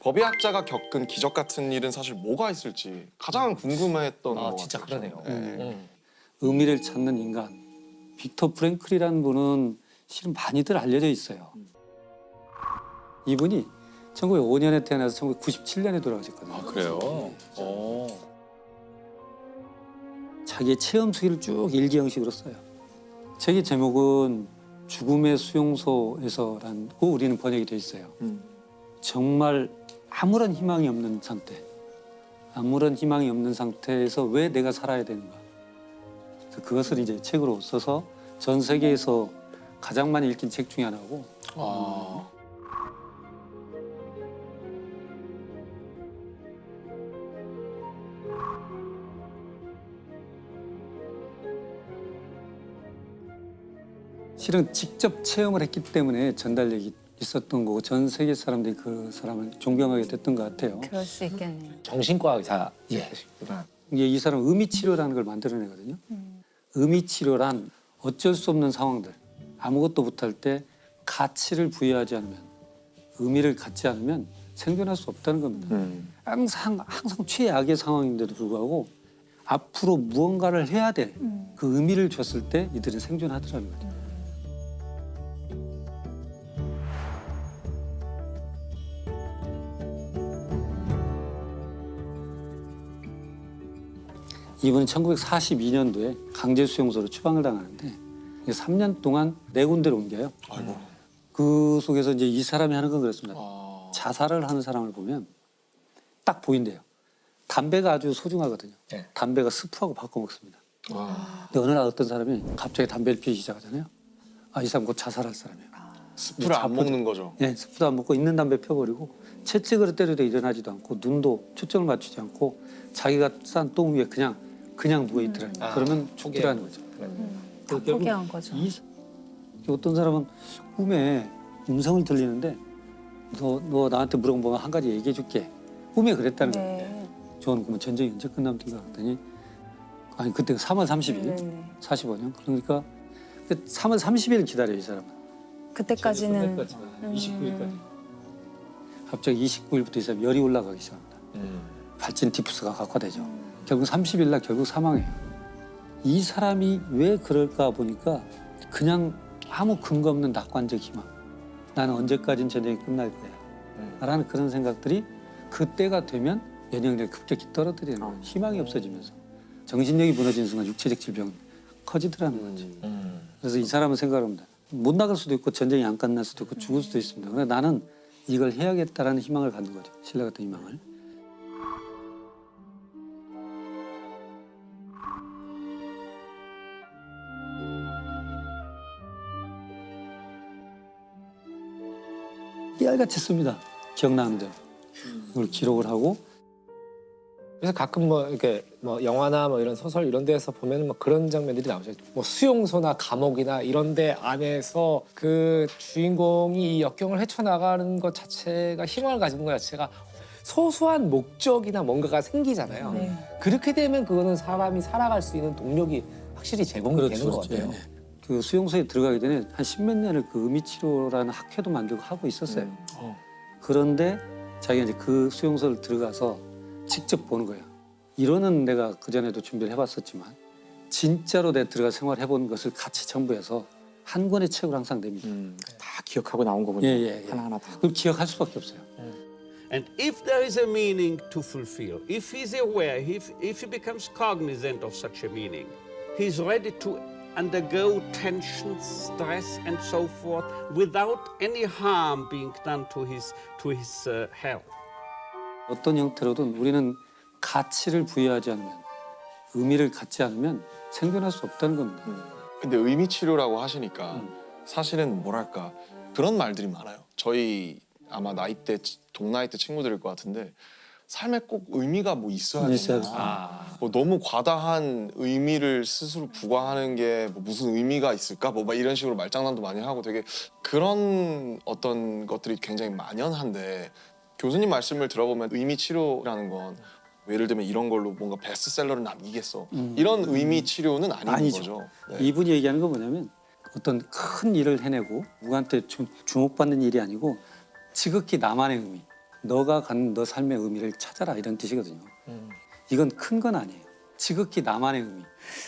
법의학자가 겪은 기적 같은 일은 사실 뭐가 있을지 가장 궁금했던 것 진짜 같아요. 그러네요. 네. 의미를 찾는 인간. 빅터 프랭클이라는 분은 실은 많이들 알려져 있어요. 이분이 1905년에 태어나서 1997년에 돌아가셨거든요. 아 그래요? 자기의 체험 수기를 쭉 일기 형식으로 써요. 책의 제목은 죽음의 수용소에서라고 우리는 번역이 돼 있어요. 정말 아무런 희망이 없는 상태, 아무런 희망이 없는 상태에서 왜 내가 살아야 되는가. 그래서 그것을 이제 책으로 써서 전 세계에서 가장 많이 읽힌 책 중에 하나고. 아. 실은 직접 체험을 했기 때문에 전달력이 있었던 거고 전 세계 사람들이 그 사람을 존경하게 됐던 것 같아요. 그럴 수 있겠네요. 정신과 의사시구나. 이게 이 사람은 의미치료라는 걸 만들어내거든요. 의미치료란 어쩔 수 없는 상황들, 아무것도 못할 때 가치를 부여하지 않으면, 의미를 갖지 않으면 생존할 수 없다는 겁니다. 항상 최악의 상황인데도 불구하고 앞으로 무언가를 해야 될 그 의미를 줬을 때 이들은 생존하더라는 거죠. 이분은 1942년도에 강제수용소로 추방을 당하는데 3년 동안 4군데를 옮겨요. 아이고. 그 속에서 이제 이 사람이 하는 건 그렇습니다. 아. 자살을 하는 사람을 보면 딱 보인대요. 담배가 아주 소중하거든요. 네. 담배가 스프하고 바꿔 먹습니다. 아. 근데 어느 날 어떤 사람이 갑자기 담배를 피우기 시작하잖아요. 아, 이 사람 곧 자살할 사람이에요. 스프를 안 먹는 거죠. 예, 스프도 안 먹고 있는 담배 펴버리고 채찍으로 때려도 일어나지도 않고 눈도 초점을 맞추지 않고 자기가 싼 똥 위에 그냥 누워 있더라고요. 그러면 죽더라는 거죠. 다 포기한 거죠. 어떤 사람은 꿈에 음성을 들리는데 너 나한테 물어보면 한 가지 얘기해 줄게. 꿈에 그랬다는 거예요. 네. 저는 그러면 전쟁이 언제 끝납니까? 그랬더니 아니 그때가 3월 30일, 네네. 45년. 그러니까 3월 30일 기다려요, 이 사람은. 그때까지는 29일까지. 갑자기 29일부터 이 사람 열이 올라가기 시작합니다. 발진 디프스가 각화되죠. 결국 30일 날 결국 사망해요. 이 사람이 왜 그럴까 보니까 그냥 아무 근거 없는 낙관적 희망. 나는 언제까지는 전쟁이 끝날 거야. 라는 그런 생각들이 그때가 되면 면역력이 급격히 떨어뜨리는 거예요. 희망이 없어지면서. 정신력이 무너지는 순간 육체적 질병은 커지더라는 거죠. 그래서 이 사람은 생각을 합니다. 못 나갈 수도 있고 전쟁이 안 끝날 수도 있고 죽을 수도 있습니다. 그런데 나는 이걸 해야겠다라는 희망을 갖는 거죠. 신뢰 같은 희망을. 깨알같이 씁니다. 기억나는 대로. 그걸 기록을 하고. 그래서 가끔 뭐 이렇게 뭐 영화나 뭐 이런 소설 이런 데에서 보면은 뭐 그런 장면들이 나오죠. 뭐 수용소나 감옥이나 이런 데 안에서 그 주인공이 이 역경을 헤쳐나가는 것 자체가 희망을 가지는 것 자체가 소소한 목적이나 뭔가가 생기잖아요. 네. 그렇게 되면 그거는 사람이 살아갈 수 있는 동력이 확실히 제공이 되는 것 같아요. 예. 그 수용소에 들어가기 전에 한 십몇 년을 그 의미치료라는 학회도 만들고 하고 있었어요. 그런데 자기가 이제 그 수용소를 들어가서 직접 보는 거예요. 이론은 내가 그전에도 준비를 해봤었지만 진짜로 내가 들어가 생활해본 것을 같이 첨부해서 한 권의 책으로 항상 냅니다. 다 기억하고 나온 거군요. 예. 하나하나 다. 그걸 기억할 수밖에 없어요. And if there is a meaning to fulfill, if he's aware, if he becomes cognizant of such a meaning, he's ready to undergo tension, stress, and so forth without any harm being done to his health. 어떤 형태로든 우리는 가치를 부여하지 않으면, 의미를 갖지 않으면 생존할 수 없다는 겁니다. 근데 의미 치료라고 하시니까 사실은 뭐랄까 그런 말들이 많아요. 저희 아마 나이대 동나이대 친구들일 것 같은데 삶에 꼭 의미가 뭐 있어야 있어야 되나. 뭐 너무 과다한 의미를 스스로 부과하는 게 뭐 무슨 의미가 있을까? 뭐 막 이런 식으로 말장난도 많이 하고 되게 그런 어떤 것들이 굉장히 만연한데 교수님 말씀을 들어보면 의미 치료라는 건 예를 들면 이런 걸로 뭔가 베스트셀러를 남기겠어. 이런 의미 치료는 아닌 거죠. 네. 이분이 얘기하는 건 뭐냐면 어떤 큰 일을 해내고 누구한테 주목받는 일이 아니고 지극히 나만의 의미, 너가 갖는 너 삶의 의미를 찾아라 이런 뜻이거든요. 이건 큰 건 아니에요. 지극히 나만의 의미.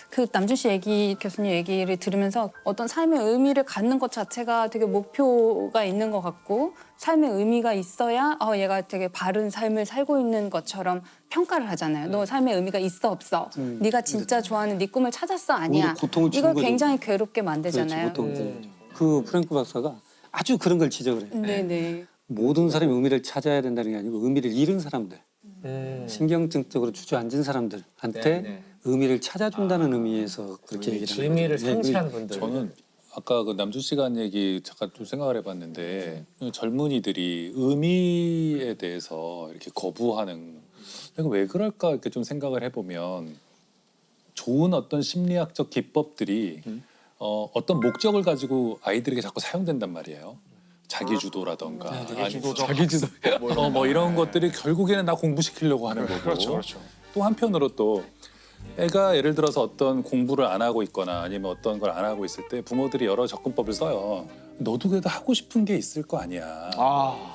그 남준 씨 교수님 얘기를 들으면서 어떤 삶의 의미를 갖는 것 자체가 되게 목표가 있는 것 같고 삶의 의미가 있어야 얘가 되게 바른 삶을 살고 있는 것처럼 평가를 하잖아요. 너 삶의 의미가 있어 없어? 네가 진짜 좋아하는 네 꿈을 찾았어 아니야? 오히려 고통을 주는 이걸 거죠. 굉장히 괴롭게 만들잖아요. 그렇죠. 그 프랭크 박사가 아주 그런 걸 지적을 해요. 네네. 모든 사람이 의미를 찾아야 된다는 게 아니고 의미를 잃은 사람들, 신경증적으로 주저앉은 사람들한테 네. 의미를 찾아준다는 의미에서 그렇게 얘기를 하는 의미를 거죠. 네, 상실한 분들. 저는 아까 그 남준 씨가 한 얘기 잠깐 좀 생각을 해봤는데 젊은이들이 의미에 대해서 이렇게 거부하는 내가 왜 그럴까 이렇게 좀 생각을 해보면 좋은 어떤 심리학적 기법들이 어떤 목적을 가지고 아이들에게 자꾸 사용된단 말이에요. 자기주도라던가 자기주도. 뭐 이런 것들이 결국에는 나 공부시키려고 하는 거고 그렇죠. 또 한편으로 또 애가 예를 들어서 어떤 공부를 안 하고 있거나 아니면 어떤 걸 안 하고 있을 때 부모들이 여러 접근법을 써요. 너도 그래도 하고 싶은 게 있을 거 아니야.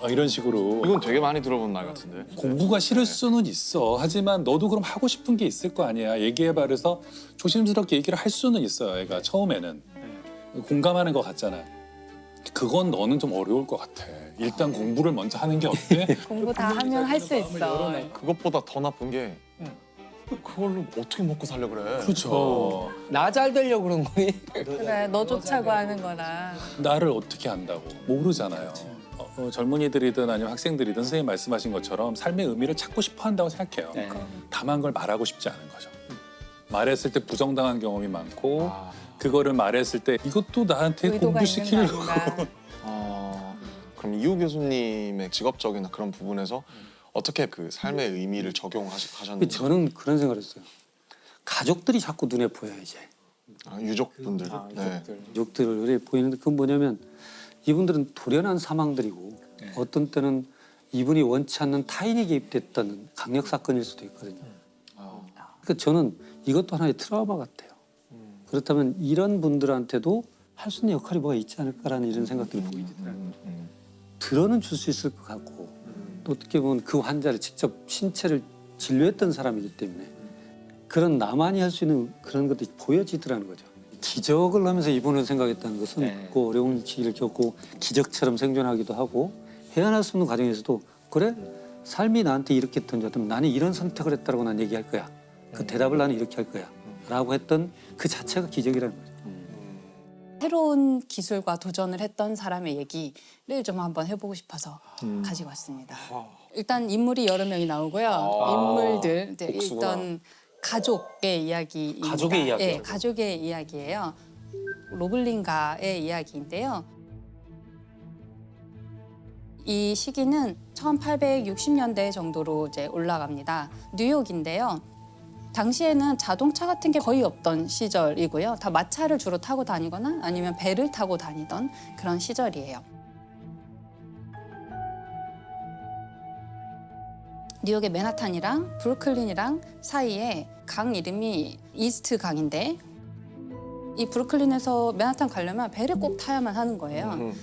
이런 식으로. 이건 되게 많이 들어본 말 같은데. 공부가 싫을 수는 있어. 하지만 너도 그럼 하고 싶은 게 있을 거 아니야. 얘기해봐. 그래서 조심스럽게 얘기를 할 수는 있어요. 애가 처음에는. 공감하는 것 같잖아. 그건 너는 좀 어려울 것 같아. 일단 공부를 먼저 하는 게 어때? 공부 다 하면 할 수 있어. 그것보다 더 나쁜 게 그걸로 어떻게 먹고 살려 그래. 그렇죠. 나 잘 되려고 그런 거니? 그래, 너 좋자고 하는 거라. 나를 어떻게 안다고 모르잖아요. 젊은이들이든 아니면 학생들이든 선생님 말씀하신 것처럼 삶의 의미를 찾고 싶어 한다고 생각해요. 네. 다만 그걸 말하고 싶지 않은 거죠. 말했을 때 부정당한 경험이 많고 그거를 말했을 때 이것도 나한테 의도가 있는 거 공부시키려고 아닌가. 그럼 이호 교수님의 직업적이나 그런 부분에서 어떻게 그 삶의 의미를 적용하셨는지. 저는 그런 생각을 했어요. 가족들이 자꾸 눈에 보여요 이제. 유족분들. 네. 가족들이 눈에 보이는데 그건 뭐냐면 이분들은 돌연한 사망들이고 어떤 때는 이분이 원치 않는 타인이 개입됐다는 강력 사건일 수도 있거든요. 그러니까 저는 이것도 하나의 트라우마 같아요. 그렇다면 이런 분들한테도 할 수 있는 역할이 뭐가 있지 않을까라는 이런 생각들이 보이더라고요. 들어는 줄 수 있을 것 같고 또 어떻게 보면 그 환자를 직접 신체를 진료했던 사람이기 때문에 그런 나만이 할 수 있는 그런 것들이 보여지더라는 거죠. 기적을 하면서 이분을 생각했다는 것은 그 어려운 시기를 겪고 기적처럼 생존하기도 하고 헤어날 수 없는 과정에서도 그래? 삶이 나한테 이렇게 던졌다면 나는 이런 선택을 했다고 난 얘기할 거야. 그 대답을 나는 이렇게 할 거야. 라고 했던 그 자체가 기적이라는 거죠. 새로운 기술과 도전을 했던 사람의 얘기를 좀 한번 해보고 싶어서 가지고 왔습니다. 일단 인물이 여러 명이 나오고요. 인물들 일단 가족의 이야기입니다. 가족의 이야기요? 네, 가족의 이야기예요. 로블링가의 이야기인데요. 이 시기는 1860년대 정도로 이제 올라갑니다. 뉴욕인데요. 당시에는 자동차 같은 게 거의 없던 시절이고요. 다 마차를 주로 타고 다니거나 아니면 배를 타고 다니던 그런 시절이에요. 뉴욕의 맨하탄이랑 브루클린이랑 사이에 강 이름이 이스트 강인데 이 브루클린에서 맨하탄 가려면 배를 꼭 타야만 하는 거예요.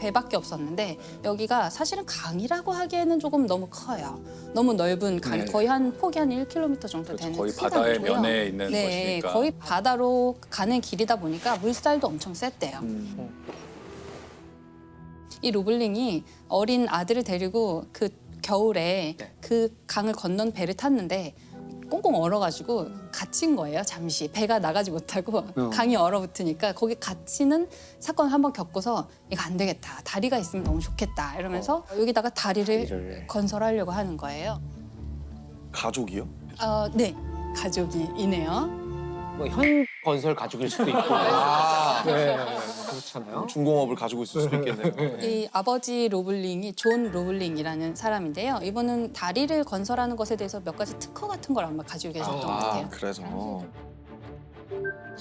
배밖에 없었는데 여기가 사실은 강이라고 하기에는 조금 너무 커요. 너무 넓은 강, 거의 한 폭이 한 1km 정도 되는 거의 큰 바다의 강이고요. 면에 있는 네, 곳이니까. 거의 바다로 가는 길이다 보니까 물살도 엄청 셌대요. 이 로블링이 어린 아들을 데리고 그 겨울에 그 강을 건넌 배를 탔는데 꽁꽁 얼어가지고 갇힌 거예요. 잠시 배가 나가지 못하고 강이 얼어붙으니까 거기 갇히는 사건을 한번 겪고서 이거 안 되겠다. 다리가 있으면 너무 좋겠다. 이러면서 여기다가 다리를 건설하려고 하는 거예요. 가족이요? 네, 가족이네요. 뭐 현 건설 가족일 수도 있고. 네, 그렇잖아요. 중공업을 가지고 있을 수도 있겠네요. 이 아버지 로블링이 존 로블링이라는 사람인데요. 이분은 다리를 건설하는 것에 대해서 몇 가지 특허 같은 걸 아마 가지고 계셨던 것 같아요. 그래서.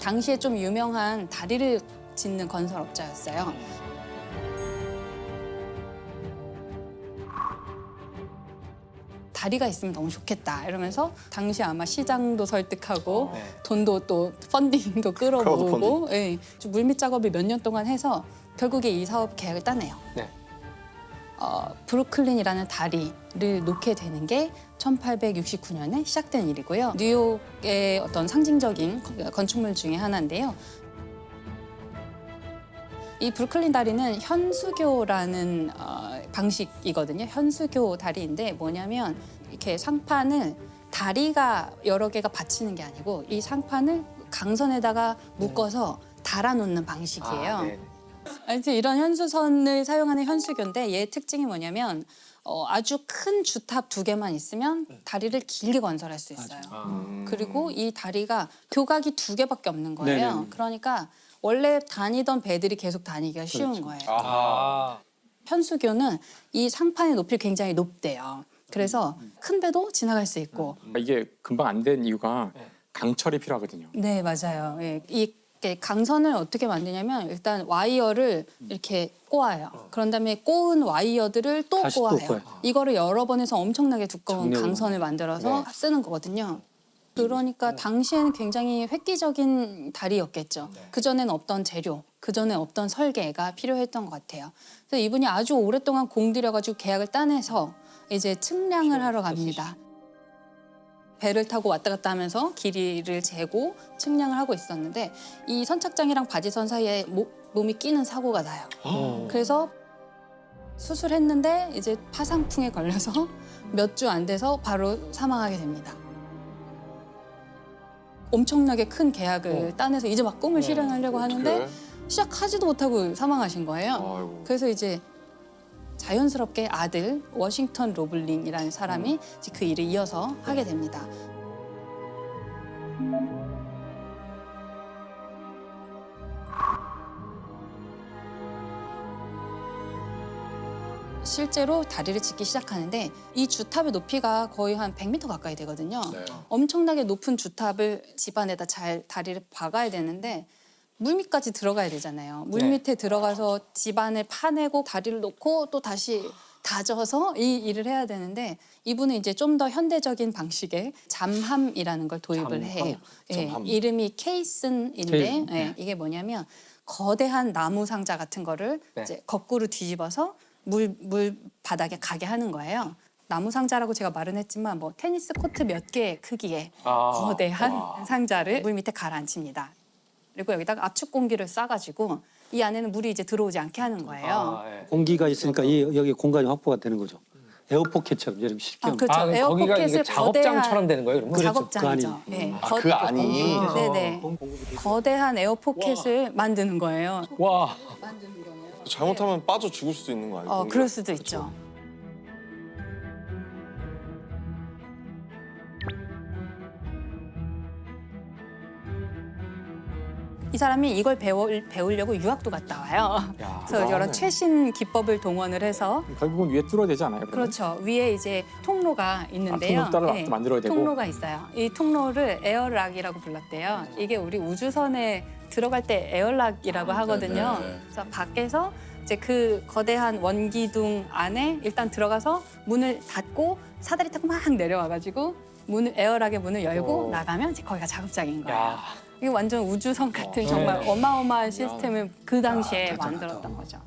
당시에 좀 유명한 다리를 짓는 건설업자였어요. 다리가 있으면 너무 좋겠다 이러면서 당시 아마 시장도 설득하고 돈도 또 펀딩도 끌어모으고 물밑 작업을 몇 년 동안 해서 결국에 이 사업 계약을 따내요. 네. 브루클린이라는 다리를 놓게 되는 게 1869년에 시작된 일이고요. 뉴욕의 어떤 상징적인 건축물 중에 하나인데요. 이 브루클린 다리는 현수교라는 방식이거든요. 현수교 다리인데 뭐냐면 이렇게 상판을 다리가 여러 개가 받치는 게 아니고 이 상판을 강선에다가 묶어서 달아놓는 방식이에요. 아, 네. 이제 이런 현수선을 사용하는 현수교인데 얘의 특징이 뭐냐면 아주 큰 주탑 2개만 있으면 다리를 길게 건설할 수 있어요. 그리고 이 다리가 교각이 2개밖에 없는 거예요. 네네. 그러니까 원래 다니던 배들이 계속 다니기가 쉬운 거예요. 아, 현수교는 이 상판의 높이가 굉장히 높대요. 그래서 큰 배도 지나갈 수 있고. 이게 금방 안 된 이유가 강철이 필요하거든요. 네, 맞아요. 예, 이 강선을 어떻게 만드냐면 일단 와이어를 이렇게 꼬아요. 그런 다음에 꼬은 와이어들을 또 다시 또 꼬아요. 꼬아요. 이거를 여러 번 해서 엄청나게 두꺼운 정렬을 강선을 만들어서 쓰는 거거든요. 그러니까 당시에는 굉장히 획기적인 다리였겠죠. 그전에는 없던 재료, 그전에 없던 설계가 필요했던 것 같아요. 그래서 이분이 아주 오랫동안 공들여가지고 계약을 따내서 이제 측량을 하러 갑니다. 배를 타고 왔다 갔다 하면서 길이를 재고 측량을 하고 있었는데 이 선착장이랑 바지선 사이에 몸이 끼는 사고가 나요. 그래서 수술했는데 이제 파상풍에 걸려서 몇 주 안 돼서 바로 사망하게 됩니다. 엄청나게 큰 계약을 따내서 이제 막 꿈을 실현하려고 하는데 어떡해? 시작하지도 못하고 사망하신 거예요. 아이고. 그래서 이제 자연스럽게 아들 워싱턴 로블링이라는 사람이 이제 그 일을 이어서 하게 됩니다. 실제로 다리를 짓기 시작하는데 이 주탑의 높이가 거의 한 100m 가까이 되거든요. 네. 엄청나게 높은 주탑을 집안에다 잘 다리를 박아야 되는데 물밑까지 들어가야 되잖아요. 물밑에 들어가서 집안을 파내고 다리를 놓고 또 다시 다져서 이 일을 해야 되는데 이분은 이제 좀 더 현대적인 방식의 잠함이라는 걸 도입을 해요. 예, 잠함. 이름이 케이슨인데 케이슨. 예, 이게 뭐냐면 거대한 나무 상자 같은 거를 네. 이제 거꾸로 뒤집어서 물 바닥에 가게 하는 거예요. 나무 상자라고 제가 말은 했지만 뭐 테니스 코트 몇 개의 크기의 거대한 상자를 물 밑에 가라앉힙니다. 그리고 여기다가 압축 공기를 싸가지고 이 안에는 물이 이제 들어오지 않게 하는 거예요. 공기가 있으니까 여기 공간이 확보가 되는 거죠. 에어포켓처럼 이렇게 쉽게 하면. 그렇죠. 거기가 에어포켓을 이게 작업장처럼 되는 거예요, 그러면? 그렇죠. 작업장이죠. 그 안이. 네. 그 안이. 네네. 거대한 에어포켓을 만드는 거예요. 와, 잘못하면 빠져 죽을 수도 있는 거 아니에요? 그럴 수도 있죠. 이 사람이 이걸 배우려고 유학도 갔다 와요. 그래서 여러 대단하네. 최신 기법을 동원을 해서 결국은 위에 뚫어야 되지 않아요? 그러면? 그렇죠. 위에 이제 통로가 있는데요. 통로 따로 만들어야 되고? 통로가 있어요. 이 통로를 에어락이라고 불렀대요. 이게 우리 우주선에 들어갈 때 에어락이라고 하거든요. 네. 그래서 밖에서 이제 그 거대한 원기둥 안에 일단 들어가서 문을 닫고 사다리 타고 막 내려와가지고 에어락의 문을 열고 나가면 이제 거기가 작업장인 거예요. 이게 완전 우주선 같은 정말 어마어마한 시스템을 그 당시에 만들었던 거죠.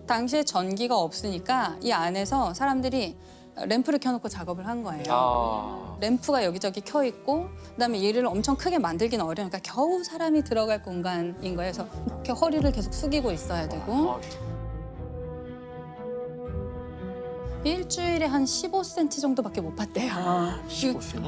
당시에 전기가 없으니까 이 안에서 사람들이 램프를 켜놓고 작업을 한 거예요. 램프가 여기저기 켜 있고 그다음에 얘를 엄청 크게 만들기는 어려우니까 겨우 사람이 들어갈 공간인 거예요. 그래서 이렇게 허리를 계속 숙이고 있어야 되고 일주일에 한 15cm 정도밖에 못 팠대요.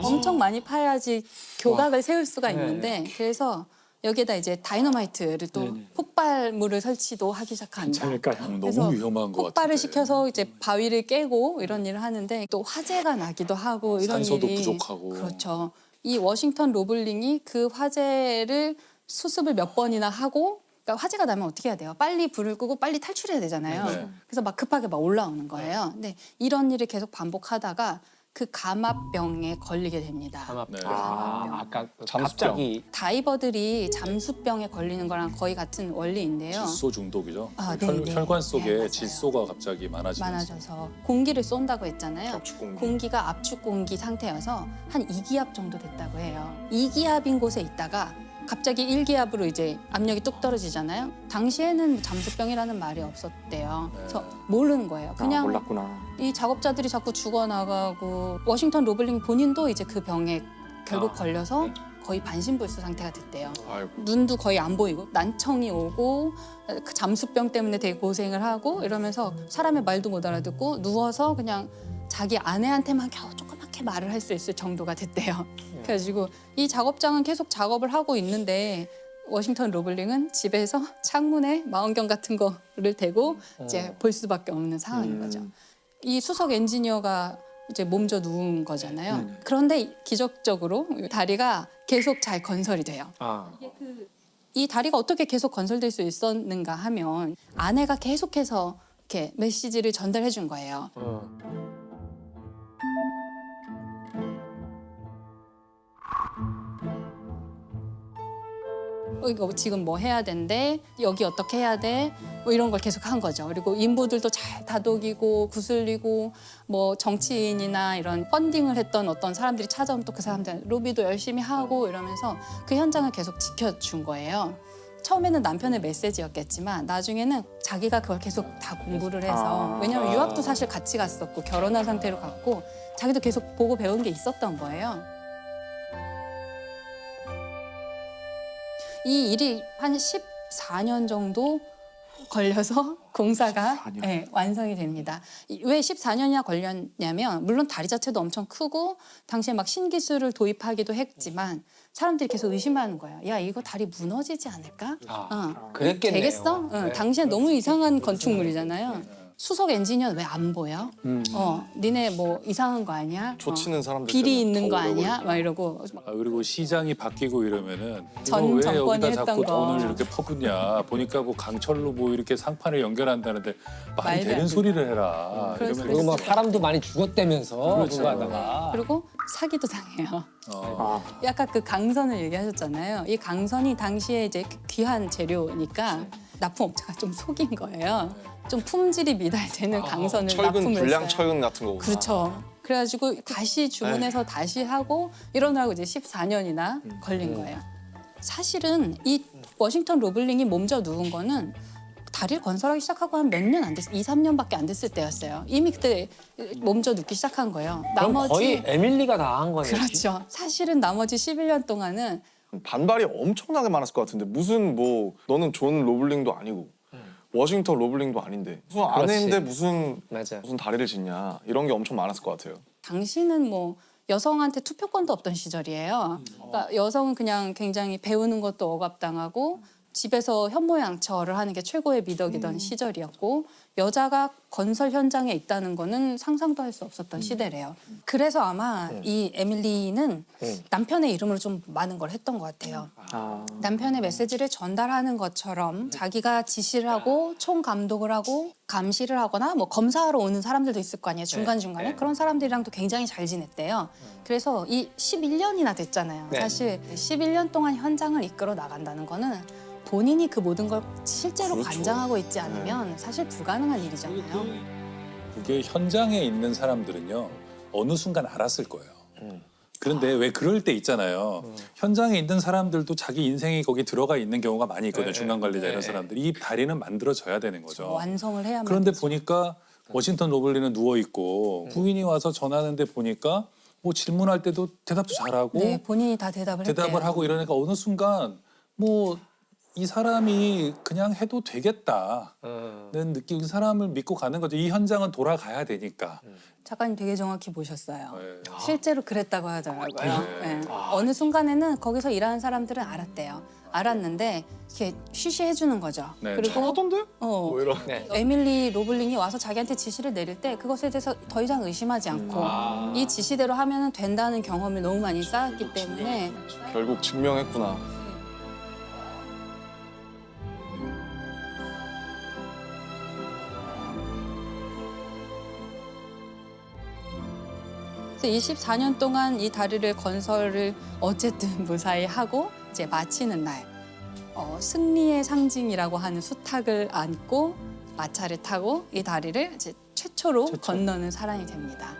엄청 많이 파야지 교각을 세울 수가 있는데 그래서 여기에다 이제 다이너마이트를 또 폭발물을 설치도 하기 시작합니다. 괜찮을까요? 그래서 너무 위험한 것 같은데. 폭발을 시켜서 이제 바위를 깨고 이런 일을 하는데 또 화재가 나기도 하고 이런 산소도 일이 부족하고. 그렇죠. 이 워싱턴 로블링이 그 화재를 수습을 몇 번이나 하고 그러니까 화재가 나면 어떻게 해야 돼요? 빨리 불을 끄고 빨리 탈출해야 되잖아요. 네. 그래서 막 급하게 막 올라오는 거예요. 근데 이런 일을 계속 반복하다가 그 감압병에 걸리게 됩니다. 네. 아까 잠수병. 갑자기 다이버들이 잠수병에 걸리는 거랑 거의 같은 원리인데요. 질소 중독이죠. 아, 네, 네. 혈관 네, 속에 맞아요. 질소가 갑자기 많아지면서. 많아져서 공기를 쏜다고 했잖아요. 압축 공기. 공기가 압축 공기 상태여서 한 2기압 정도 됐다고 해요. 2기압인 곳에 있다가 갑자기 일기압으로 이제 압력이 뚝 떨어지잖아요. 당시에는 잠수병이라는 말이 없었대요. 그래서 모르는 거예요. 그냥 몰랐구나. 이 작업자들이 자꾸 죽어나가고 워싱턴 로블링 본인도 이제 그 병에 결국 걸려서 거의 반신불수 상태가 됐대요. 아이고. 눈도 거의 안 보이고 난청이 오고 그 잠수병 때문에 되게 고생을 하고 이러면서 사람의 말도 못 알아듣고 누워서 그냥 자기 아내한테만 겨우 조그맣게 말을 할 수 있을 정도가 됐대요. 그래가지고 이 작업장은 계속 작업을 하고 있는데 워싱턴 로블링은 집에서 창문에 망원경 같은 거를 대고 이제 볼 수밖에 없는 상황인 거죠. 이 수석 엔지니어가 이제 몸져 누운 거잖아요. 그런데 기적적으로 다리가 계속 잘 건설이 돼요. 아. 이 다리가 어떻게 계속 건설될 수 있었는가 하면 아내가 계속해서 이렇게 메시지를 전달해 준 거예요. 이거 지금 뭐 해야 된대, 여기 어떻게 해야 돼, 뭐 이런 걸 계속 한 거죠. 그리고 인부들도 잘 다독이고 구슬리고 뭐 정치인이나 이런 펀딩을 했던 어떤 사람들이 찾아오면 또 그 사람들 로비도 열심히 하고 이러면서 그 현장을 계속 지켜준 거예요. 처음에는 남편의 메시지였겠지만 나중에는 자기가 그걸 계속 다 공부를 해서 왜냐면 유학도 사실 같이 갔었고 결혼한 상태로 갔고 자기도 계속 보고 배운 게 있었던 거예요. 이 일이 한 14년 정도 걸려서 공사가 완성이 됩니다. 왜 14년이나 걸렸냐면 물론 다리 자체도 엄청 크고 당시에 막 신기술을 도입하기도 했지만 사람들이 계속 의심하는 거예요. 야, 이거 다리 무너지지 않을까? 그랬겠네요. 되겠어? 당시엔 너무 이상한 건축물이잖아요. 수석 엔지니어는 왜 안 보여? 니네 뭐 이상한 거 아니야? 초치는 사람들 비리 때문에 있는 거 더 오래 아니야? 막 이러고 그리고 시장이 바뀌고 이러면은 전 이거 왜 정권이 여기다 자꾸 했던 거. 돈을 이렇게 퍼붓냐 보니까 뭐 강철로 뭐 이렇게 상판을 연결한다는데 말이 말도 되는 안 소리를 해라. 그럴 수도 그리고 막 있어요. 사람도 많이 죽었다면서 그렇죠. 그거 하다가. 그리고 사기도 당해요. 어. 아까 그 강선을 얘기하셨잖아요. 이 강선이 당시에 이제 귀한 재료니까 납품업체가 좀 속인 거예요. 좀 품질이 미달되는 강선을 철근 납품을 불량 했어요. 철근 같은 거구나. 그렇죠. 그래가지고 다시 주문해서 다시 하고 이러느라고 이제 14년이나 걸린 거예요. 사실은 이 워싱턴 로블링이 몸져 누운 거는 다리를 건설하기 시작하고 한 몇 년 안 됐어요. 2, 3년밖에 안 됐을 때였어요. 이미 그때 몸져 눕기 시작한 거예요. 그럼 거의 에밀리가 다 한 거네요. 그렇죠. 사실은 나머지 11년 동안은 반발이 엄청나게 많았을 것 같은데 무슨 뭐 너는 존 로블링도 아니고 워싱턴 로블링도 아닌데 무슨 아내인데 무슨 맞아. 무슨 다리를 짓냐 이런 게 엄청 많았을 것 같아요. 당시는 뭐 여성한테 투표권도 없던 시절이에요. 그러니까 여성은 그냥 굉장히 배우는 것도 억압당하고 집에서 현모양처를 하는 게 최고의 미덕이던 시절이었고 여자가 건설 현장에 있다는 거는 상상도 할 수 없었던 시대래요. 그래서 아마 이 에밀리는 남편의 이름으로 좀 많은 걸 했던 것 같아요. 남편의 메시지를 전달하는 것처럼 자기가 지시를 하고 총감독을 하고 감시를 하거나 뭐 검사하러 오는 사람들도 있을 거 아니에요. 중간중간에. 그런 사람들이랑도 굉장히 잘 지냈대요. 그래서 이 11년이나 됐잖아요. 네. 사실 11년 동안 현장을 이끌어 나간다는 거는 본인이 그 모든 걸 실제로 그렇죠. 관장하고 있지 않으면 사실 불가능한 일이잖아요. 그게 현장에 있는 사람들은요 어느 순간 알았을 거예요. 그런데 왜 그럴 때 있잖아요. 현장에 있는 사람들도 자기 인생이 거기 들어가 있는 경우가 많이 있거든요. 중간 관리자 이런 사람들이. 이 다리는 만들어져야 되는 거죠. 완성을 해야만. 그런데 되죠. 보니까 워싱턴 로블리는 누워 있고 부인이 와서 전화하는데 보니까 뭐 질문할 때도 대답도 잘하고 네, 본인이 다 대답을 했대요. 하고 이러니까 어느 순간 뭐 이 사람이 그냥 해도 되겠다는 느낌, 이 사람을 믿고 가는 거죠. 이 현장은 돌아가야 되니까. 작가님 되게 정확히 보셨어요. 네. 실제로 그랬다고 하더라고요. 네. 네. 어느 순간에는 거기서 일하는 사람들은 알았대요. 알았는데 이렇게 쉬쉬해 주는 거죠. 네. 그리고 하던데? 뭐 이런. 네. 에밀리 로블링이 와서 자기한테 지시를 내릴 때 그것에 대해서 더 이상 의심하지 않고 이 지시대로 하면 된다는 경험을 너무 많이 쌓았기 때문에 결국 증명했구나. 그래서 24년 동안 이 다리를 건설을 어쨌든 무사히 하고 이제 마치는 날 승리의 상징이라고 하는 수탉을 안고 마차를 타고 이 다리를 이제 최초로 건너는 사람이 됩니다.